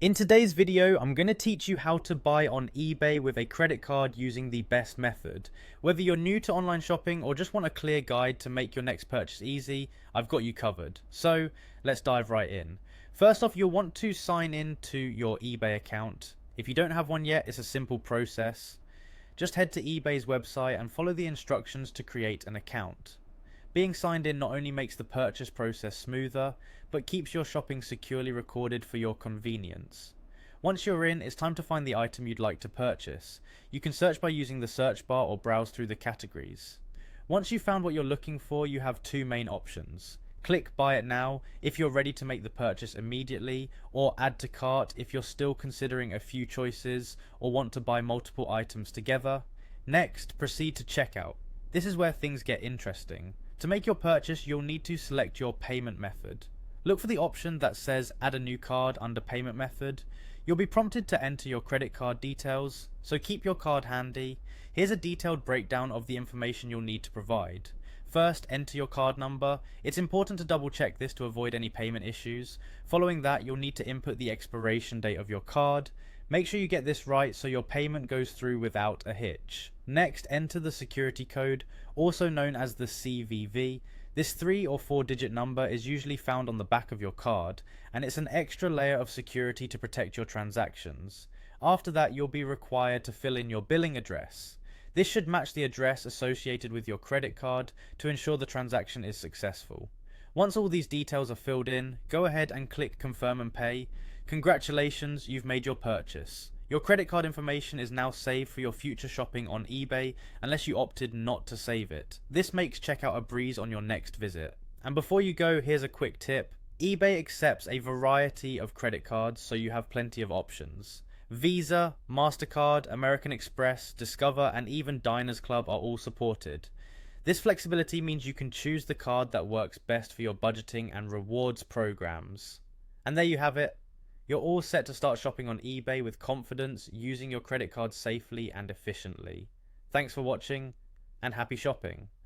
In today's video, I'm going to teach you how to buy on eBay with a credit card using the best method. Whether you're new to online shopping or just want a clear guide to make your next purchase easy, I've got you covered. So let's dive right in. First off, you'll want to sign in to your eBay account. If you don't have one yet, it's a simple process. Just head to eBay's website and follow the instructions to create an account. Being signed in not only makes the purchase process smoother, but keeps your shopping securely recorded for your convenience. Once you're in, it's time to find the item you'd like to purchase. You can search by using the search bar or browse through the categories. Once you've found what you're looking for, you have two main options. Click Buy It Now if you're ready to make the purchase immediately, or Add to Cart if you're still considering a few choices or want to buy multiple items together. Next, proceed to checkout. This is where things get interesting. To make your purchase, you'll need to select your payment method. Look for the option that says Add a new card under Payment Method. You'll be prompted to enter your credit card details, so keep your card handy. Here's a detailed breakdown of the information you'll need to provide. First, enter your card number. It's important to double check this to avoid any payment issues. Following that, you'll need to input the expiration date of your card. Make sure you get this right so your payment goes through without a hitch. Next, enter the security code, also known as the CVV. This 3 or 4 digit number is usually found on the back of your card, and it's an extra layer of security to protect your transactions. After that, you'll be required to fill in your billing address. This should match the address associated with your credit card to ensure the transaction is successful. Once all these details are filled in, go ahead and click Confirm and Pay. Congratulations, you've made your purchase. Your credit card information is now saved for your future shopping on eBay unless you opted not to save it. This makes checkout a breeze on your next visit. And before you go, here's a quick tip. eBay accepts a variety of credit cards, so you have plenty of options. Visa, MasterCard, American Express, Discover, and even Diners Club are all supported. This flexibility means you can choose the card that works best for your budgeting and rewards programs. And there you have it. You're all set to start shopping on eBay with confidence, using your credit card safely and efficiently. Thanks for watching, and happy shopping.